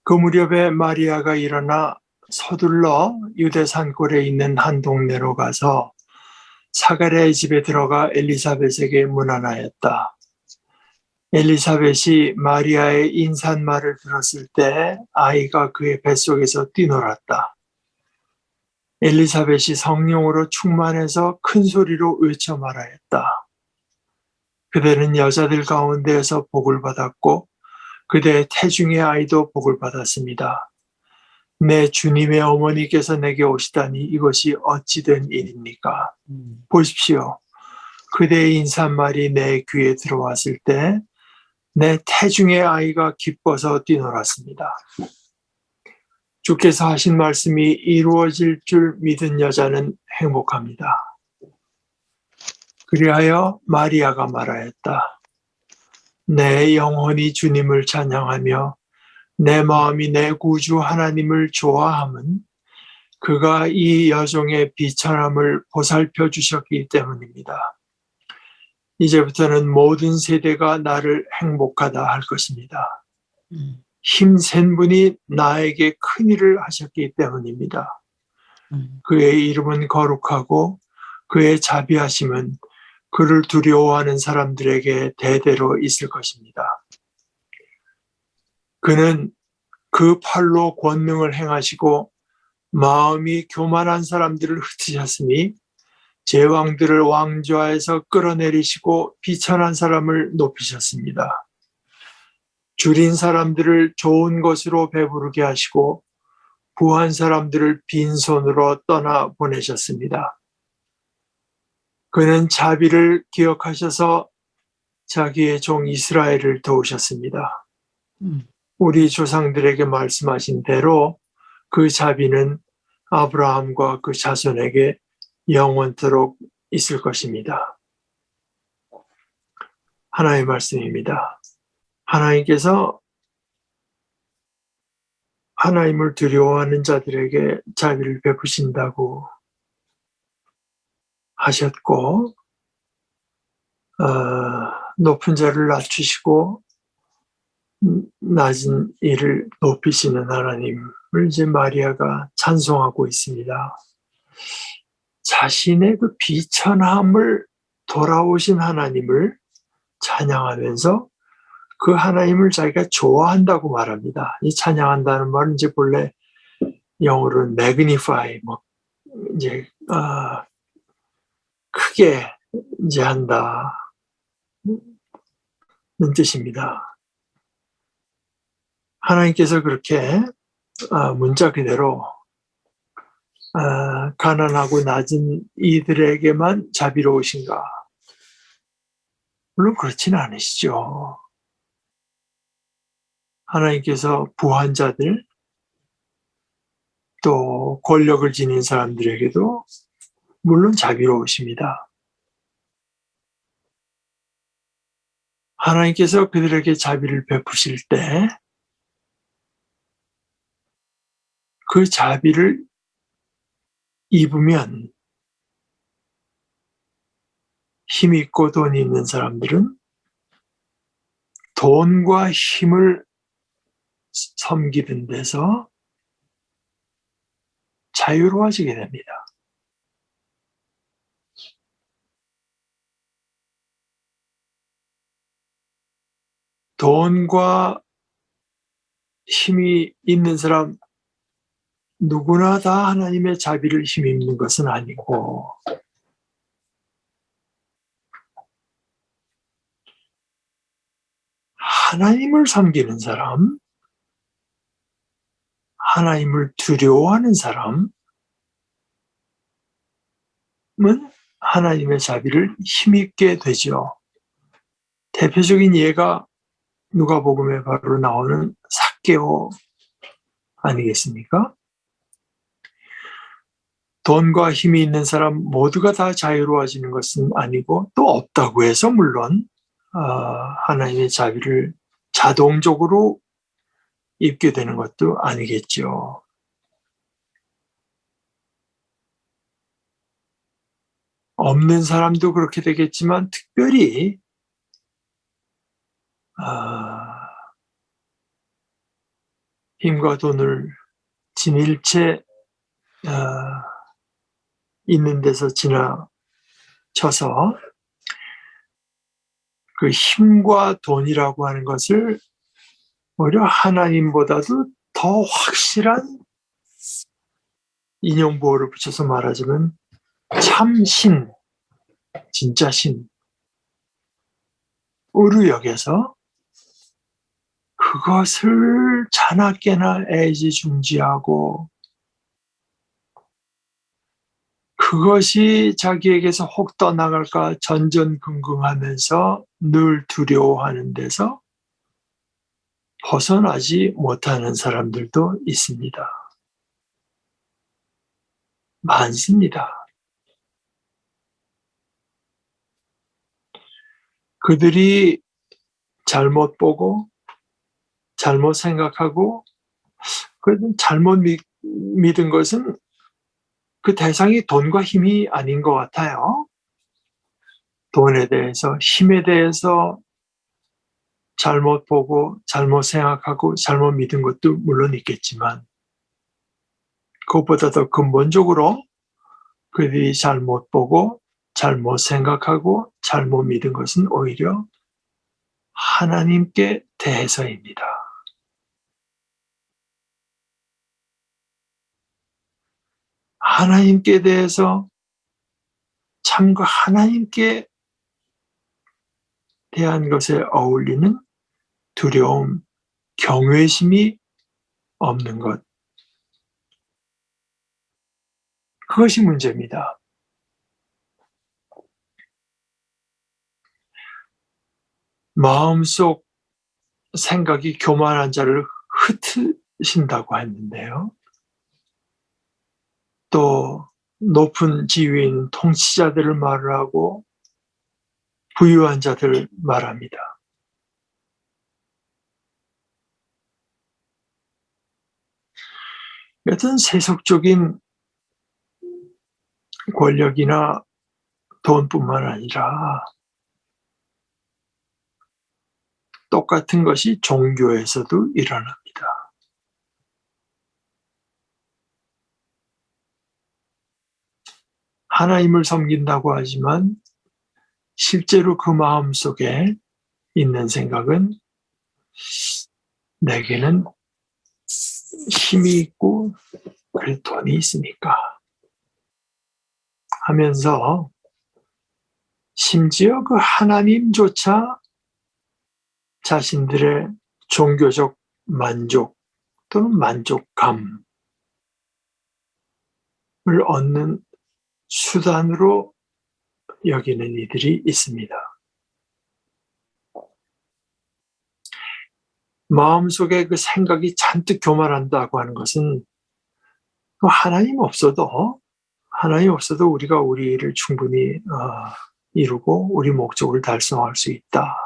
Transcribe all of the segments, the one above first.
그 무렵에 마리아가 일어나 서둘러 유대 산골에 있는 한 동네로 가서 사가랴의 집에 들어가 엘리사벳에게 문안하였다. 엘리사벳이 마리아의 인사말을 들었을 때 아이가 그의 뱃속에서 뛰놀았다. 엘리사벳이 성령으로 충만해서 큰 소리로 외쳐 말하였다. 그대는 여자들 가운데에서 복을 받았고 그대의 태중의 아이도 복을 받았습니다. 내 주님의 어머니께서 내게 오시다니 이것이 어찌된 일입니까? 보십시오. 그대의 인사말이 내 귀에 들어왔을 때 내 태중의 아이가 기뻐서 뛰놀았습니다. 주께서 하신 말씀이 이루어질 줄 믿은 여자는 행복합니다. 그리하여 마리아가 말하였다. 내 영혼이 주님을 찬양하며 내 마음이 내 구주 하나님을 좋아함은 그가 이 여종의 비천함을 보살펴 주셨기 때문입니다. 이제부터는 모든 세대가 나를 행복하다 할 것입니다. 힘센 분이 나에게 큰 일을 하셨기 때문입니다. 그의 이름은 거룩하고 그의 자비하심은 그를 두려워하는 사람들에게 대대로 있을 것입니다. 그는 그 팔로 권능을 행하시고 마음이 교만한 사람들을 흩으셨으니 제왕들을 왕좌에서 끌어내리시고 비천한 사람을 높이셨습니다. 줄인 사람들을 좋은 것으로 배부르게 하시고 부한 사람들을 빈손으로 떠나 보내셨습니다. 그는 자비를 기억하셔서 자기의 종 이스라엘을 도우셨습니다. 우리 조상들에게 말씀하신 대로 그 자비는 아브라함과 그 자손에게 영원토록 있을 것입니다. 하나님의 말씀입니다. 하나님께서 하나님을 두려워하는 자들에게 자비를 베푸신다고 하셨고 높은 자를 낮추시고 낮은 이를 높이시는 하나님을 이제 마리아가 찬송하고 있습니다. 자신의 그 비천함을 돌아오신 하나님을 찬양하면서 그 하나님을 자기가 좋아한다고 말합니다. 이 찬양한다는 말은 이제 본래 영어로는 magnify, 이제 크게 이제 한다는 뜻입니다. 하나님께서 그렇게 문자 그대로 가난하고 낮은 이들에게만 자비로우신가? 물론 그렇지는 않으시죠. 하나님께서 부한 자들 또 권력을 지닌 사람들에게도 물론 자비로우십니다. 하나님께서 그들에게 자비를 베푸실 때 그 자비를 입으면 힘 있고 돈이 있는 사람들은 돈과 힘을 섬기는 데서 자유로워지게 됩니다. 돈과 힘이 있는 사람 누구나 다 하나님의 자비를 힘입는 것은 아니고 하나님을 섬기는 사람, 하나님을 두려워하는 사람은 하나님의 자비를 힘입게 되죠. 대표적인 예가 누가복음에 바로 나오는 삭개오 아니겠습니까? 돈과 힘이 있는 사람 모두가 다 자유로워지는 것은 아니고 또 없다고 해서 물론 하나님의 자비를 자동적으로 입게 되는 것도 아니겠죠. 없는 사람도 그렇게 되겠지만 특별히 힘과 돈을 지닐 채 있는 데서 지나쳐서 그 힘과 돈이라고 하는 것을 오히려 하나님보다도 더 확실한 인용보호를 붙여서 말하자면 참신, 진짜 신으로 여겨서 그것을 자나깨나 애지중지하고 그것이 자기에게서 혹 떠나갈까 전전긍긍하면서 늘 두려워하는 데서 벗어나지 못하는 사람들도 있습니다. 많습니다. 그들이 잘못 보고 잘못 생각하고 잘못 믿은 것은 그 대상이 돈과 힘이 아닌 것 같아요. 돈에 대해서, 힘에 대해서 잘못 보고 잘못 생각하고 잘못 믿은 것도 물론 있겠지만 그것보다 더 근본적으로 그들이 잘못 보고 잘못 생각하고 잘못 믿은 것은 오히려 하나님께 대해서입니다. 하나님께 대해서 참그 하나님께 대한 것에 어울리는 두려움, 경외심이 없는 것. 그것이 문제입니다. 마음속 생각이 교만한 자를 흩으신다고 했는데요. 또 높은 지위인 통치자들을 말을 하고 부유한 자들을 말합니다. 여튼 세속적인 권력이나 돈뿐만 아니라 똑같은 것이 종교에서도 일어납니다. 하나님을 섬긴다고 하지만 실제로 그 마음속에 있는 생각은 내게는 힘이 있고 그래 돈이 있으니까 하면서 심지어 그 하나님조차 자신들의 종교적 만족 또는 만족감을 얻는 수단으로 여기는 이들이 있습니다. 마음속에 그 생각이 잔뜩 교만한다고 하는 것은 하나님 없어도 우리가 우리 일을 충분히 이루고 우리 목적을 달성할 수 있다.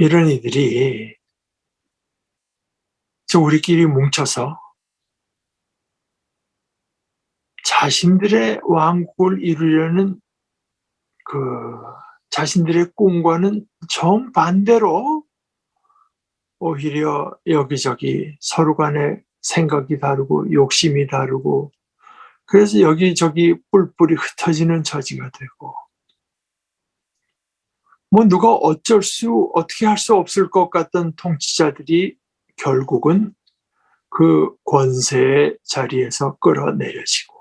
이런 이들이 우리끼리 뭉쳐서 자신들의 왕국을 이루려는 그 자신들의 꿈과는 정반대로 오히려 여기저기 서로 간에 생각이 다르고 욕심이 다르고 그래서 여기저기 뿔뿔이 흩어지는 처지가 되고 누가 어떻게 할 수 없을 것 같던 통치자들이 결국은 그 권세의 자리에서 끌어내려지고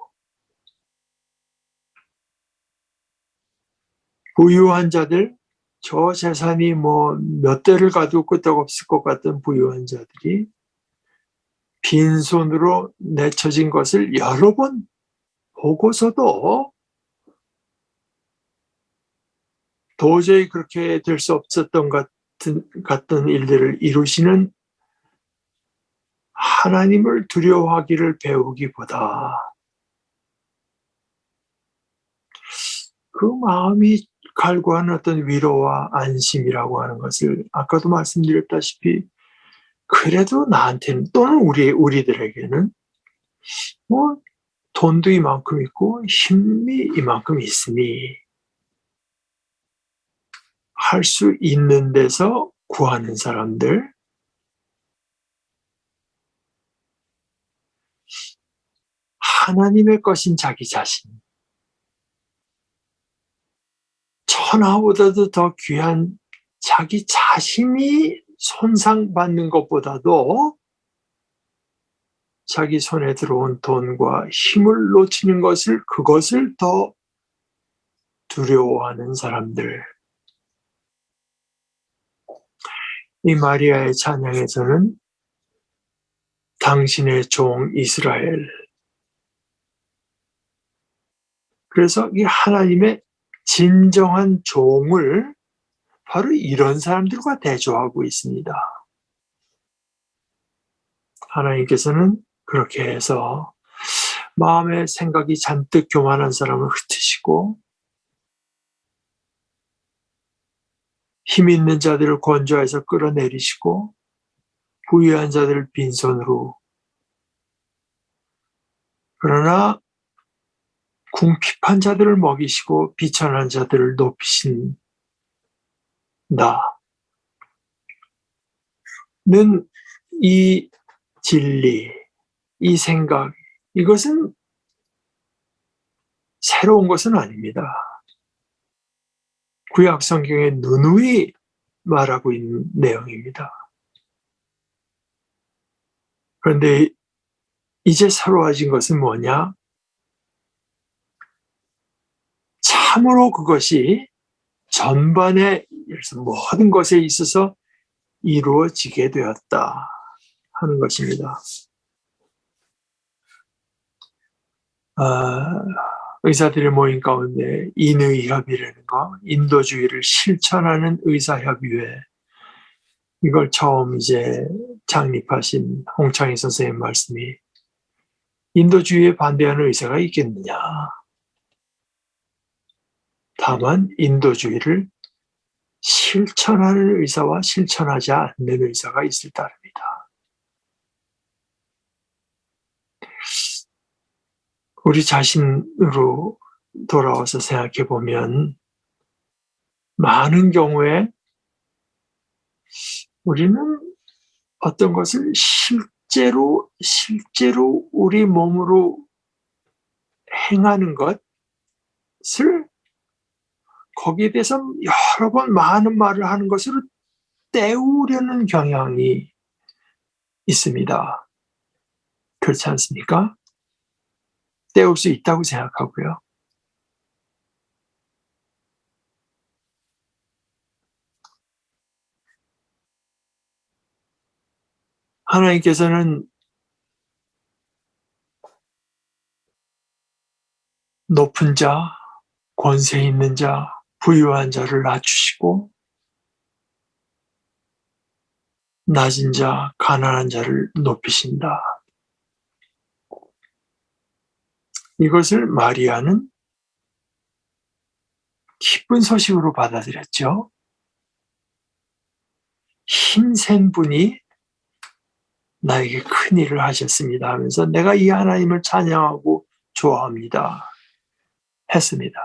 부유한 자들, 저 재산이 몇 대를 가도 끄떡없을 것 같던 부유한 자들이 빈손으로 내쳐진 것을 여러 번 보고서도 도저히 그렇게 될 수 없었던 같은 일들을 이루시는 하나님을 두려워하기를 배우기보다 그 마음이 갈구하는 어떤 위로와 안심이라고 하는 것을 아까도 말씀드렸다시피 그래도 나한테는 또는 우리들에게는 돈도 이만큼 있고 힘이 이만큼 있으니 할 수 있는 데서 구하는 사람들 하나님의 것인 자기 자신, 천하보다도 더 귀한 자기 자신이 손상받는 것보다도 자기 손에 들어온 돈과 힘을 놓치는 그것을 더 두려워하는 사람들. 이 마리아의 찬양에서는 당신의 종 이스라엘, 그래서 이 하나님의 진정한 종을 바로 이런 사람들과 대조하고 있습니다. 하나님께서는 그렇게 해서 마음의 생각이 잔뜩 교만한 사람을 흩으시고 힘 있는 자들을 권좌에서 끌어내리시고 부유한 자들을 빈손으로, 그러나 궁핍한 자들을 먹이시고 비천한 자들을 높이신다. 는 이 진리, 이 생각, 이것은 새로운 것은 아닙니다. 구약 성경에 누누이 말하고 있는 내용입니다. 그런데 이제 새로워진 것은 뭐냐? 참으로 그것이 전반의 모든 것에 있어서 이루어지게 되었다 하는 것입니다. 의사들의 모임 가운데 인의협의라는 거, 인도주의를 실천하는 의사협의회, 이걸 처음 이제 창립하신 홍창희 선생님 말씀이, 인도주의에 반대하는 의사가 있겠느냐? 다만 인도주의를 실천하는 의사와 실천하지 않는 의사가 있을 따릅니다. 우리 자신으로 돌아와서 생각해 보면 많은 경우에 우리는 어떤 것을 실제로 우리 몸으로 행하는 것을, 거기에 대해서 여러 번 많은 말을 하는 것으로 때우려는 경향이 있습니다. 그렇지 않습니까? 때울 수 있다고 생각하고요. 하나님께서는 높은 자, 권세 있는 자, 부유한 자를 낮추시고 낮은 자, 가난한 자를 높이신다. 이것을 마리아는 기쁜 소식으로 받아들였죠. 힘센 분이 나에게 큰 일을 하셨습니다 하면서 내가 이 하나님을 찬양하고 좋아합니다 했습니다.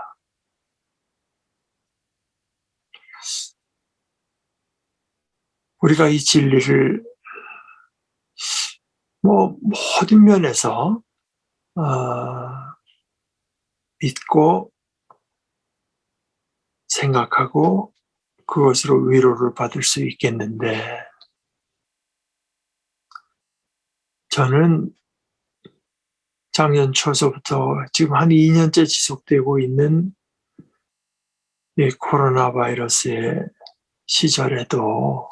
우리가 이 진리를 모든 면에서 믿고 생각하고 그것으로 위로를 받을 수 있겠는데, 저는 작년 초서부터 지금 한 2년째 지속되고 있는 이 코로나 바이러스의 시절에도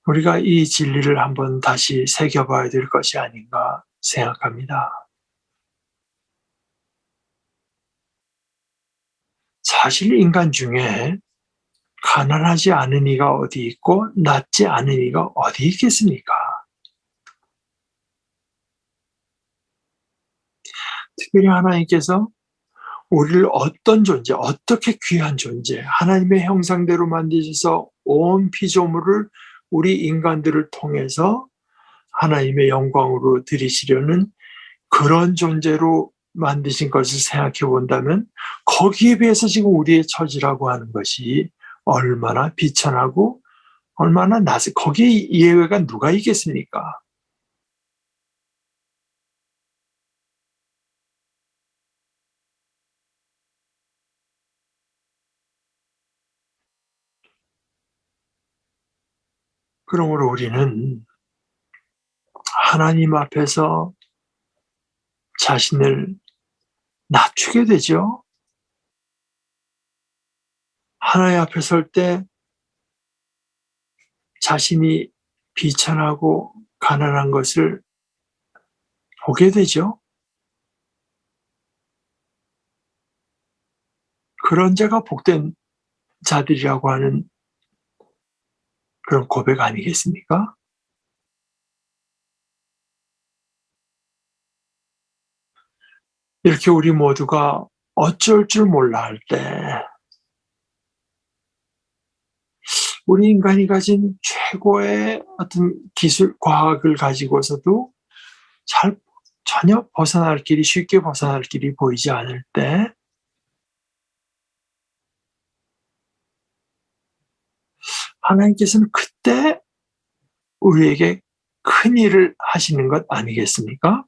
우리가 이 진리를 한번 다시 새겨봐야 될 것이 아닌가 생각합니다. 사실 인간 중에 가난하지 않은 이가 어디 있고 낮지 않은 이가 어디 있겠습니까? 특별히 하나님께서 우리를 어떤 존재, 어떻게 귀한 존재, 하나님의 형상대로 만드셔서 온 피조물을 우리 인간들을 통해서 하나님의 영광으로 드리시려는 그런 존재로 만드신 것을 생각해 본다면 거기에 비해서 지금 우리의 처지라고 하는 것이 얼마나 비천하고 얼마나 거기에 예외가 누가 있겠습니까? 그러므로 우리는 하나님 앞에서 자신을 낮추게 되죠. 하나님 앞에 설 때 자신이 비천하고 가난한 것을 보게 되죠. 그런 자가 복된 자들이라고 하는 그런 고백 아니겠습니까? 이렇게 우리 모두가 어쩔 줄 몰라 할 때, 우리 인간이 가진 최고의 어떤 기술, 과학을 가지고서도 잘 전혀 벗어날 길이, 쉽게 벗어날 길이 보이지 않을 때, 하나님께서는 그때 우리에게 큰 일을 하시는 것 아니겠습니까?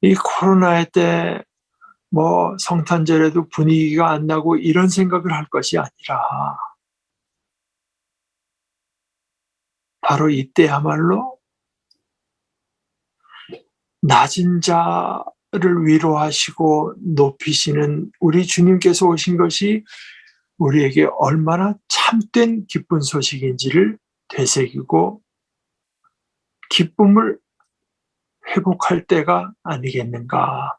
이 코로나의 때 성탄절에도 분위기가 안 나고 이런 생각을 할 것이 아니라 바로 이때야말로 낮은 자를 위로하시고 높이시는 우리 주님께서 오신 것이 우리에게 얼마나 참된 기쁜 소식인지를 되새기고 기쁨을 회복할 때가 아니겠는가.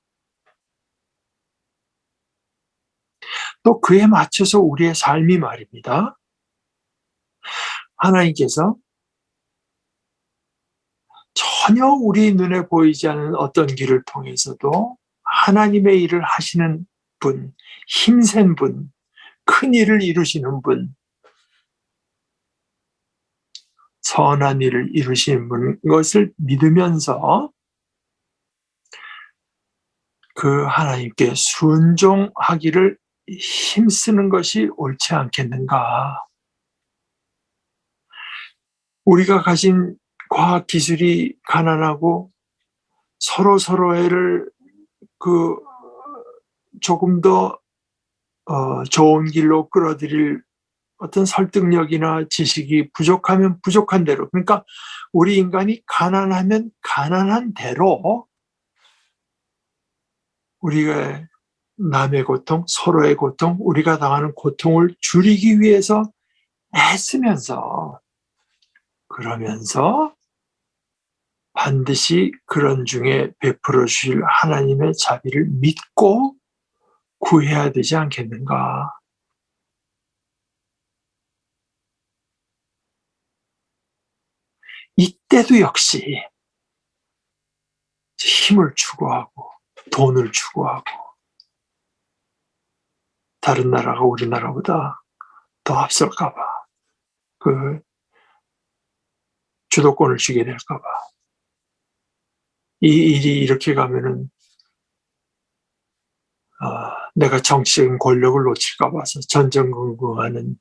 또 그에 맞춰서 우리의 삶이 말입니다. 하나님께서 전혀 우리 눈에 보이지 않는 어떤 길을 통해서도 하나님의 일을 하시는 분, 힘센 분, 큰 일을 이루시는 분, 선한 일을 이루시는 분, 것을 믿으면서 그 하나님께 순종하기를 힘쓰는 것이 옳지 않겠는가. 우리가 가진 과학 기술이 가난하고 서로서로를 그 조금 더 좋은 길로 끌어들일 어떤 설득력이나 지식이 부족하면 부족한 대로, 그러니까 우리 인간이 가난하면 가난한 대로 우리가 남의 고통, 서로의 고통, 우리가 당하는 고통을 줄이기 위해서 애쓰면서, 그러면서 반드시 그런 중에 베풀어 주실 하나님의 자비를 믿고 구해야 되지 않겠는가. 이때도 역시 힘을 추구하고 돈을 추구하고 다른 나라가 우리나라보다 더 앞설까 봐, 그 주도권을 쥐게 될까 봐, 이 일이 이렇게 가면은 내가 정치적인 권력을 놓칠까 봐서 전전긍긍하는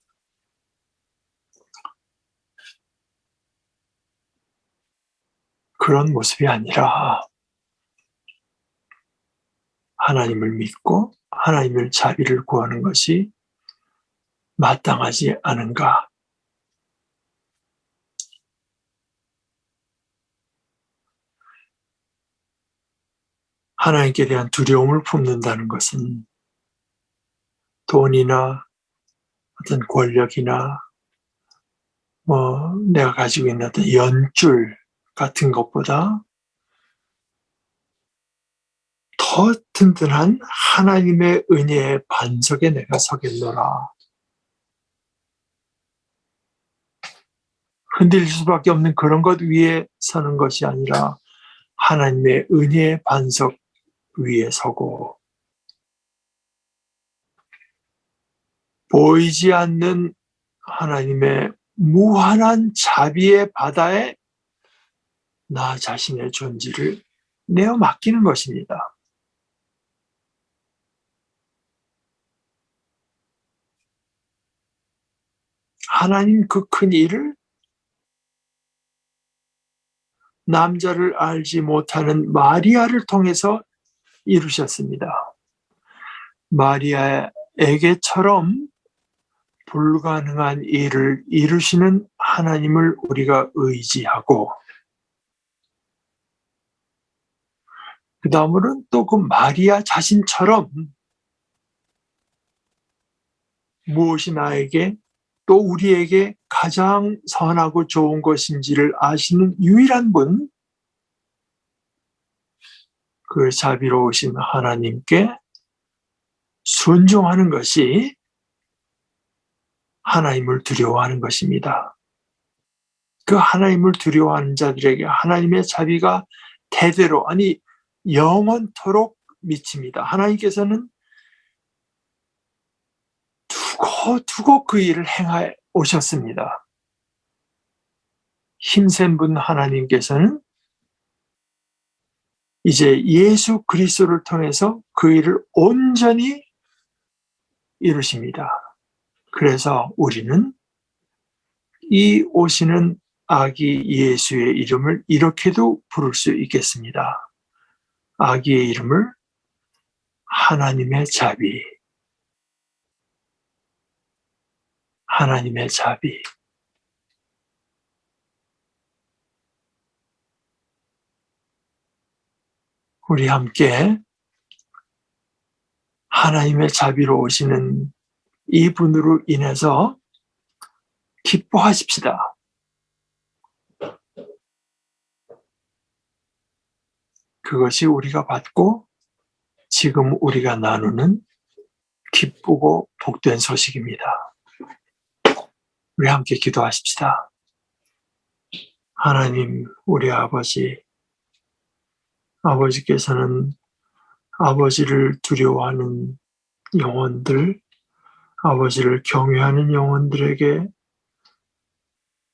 그런 모습이 아니라 하나님을 믿고 하나님의 자비를 구하는 것이 마땅하지 않은가. 하나님께 대한 두려움을 품는다는 것은 돈이나 어떤 권력이나 내가 가지고 있는 어떤 연줄 같은 것보다 더 든든한 하나님의 은혜의 반석에 내가 서겠노라. 흔들릴 수밖에 없는 그런 것 위에 서는 것이 아니라 하나님의 은혜의 반석 위에 서고, 보이지 않는 하나님의 무한한 자비의 바다에 나 자신의 존재를 내어 맡기는 것입니다. 하나님 그 큰 일을 남자를 알지 못하는 마리아를 통해서 이루셨습니다. 마리아의 에게처럼 불가능한 일을 이루시는 하나님을 우리가 의지하고, 그 다음으로는 또 그 마리아 자신처럼 무엇이 나에게 또 우리에게 가장 선하고 좋은 것인지를 아시는 유일한 분, 그 자비로우신 하나님께 순종하는 것이 하나님을 두려워하는 것입니다. 그 하나님을 두려워하는 자들에게 하나님의 자비가 대대로, 아니 영원토록 미칩니다. 하나님께서는 두고 그 일을 행하여 오셨습니다. 힘센 분 하나님께서는 이제 예수 그리스도를 통해서 그 일을 온전히 이루십니다. 그래서 우리는 이 오시는 아기 예수의 이름을 이렇게도 부를 수 있겠습니다. 아기의 이름을 하나님의 자비, 하나님의 자비. 우리 함께 하나님의 자비로 오시는 이분으로 인해서 기뻐하십시다. 그것이 우리가 받고 지금 우리가 나누는 기쁘고 복된 소식입니다. 우리 함께 기도하십시다. 하나님, 우리 아버지께서는 아버지를 두려워하는 영혼들, 아버지를 경외하는 영혼들에게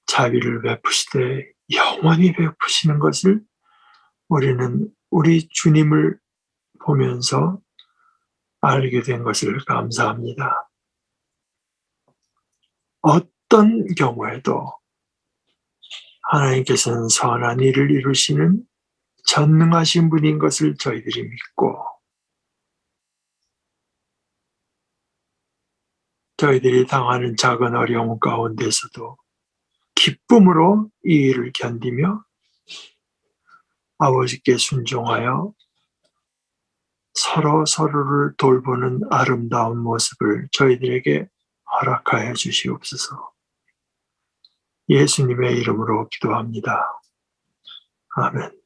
자비를 베푸시되 영원히 베푸시는 것을 우리는 우리 주님을 보면서 알게 된 것을 감사합니다. 어떤 경우에도 하나님께서는 선한 일을 이루시는 전능하신 분인 것을 저희들이 믿고, 저희들이 당하는 작은 어려움 가운데서도 기쁨으로 이 일을 견디며 아버지께 순종하여 서로 서로를 돌보는 아름다운 모습을 저희들에게 허락하여 주시옵소서. 예수님의 이름으로 기도합니다. 아멘.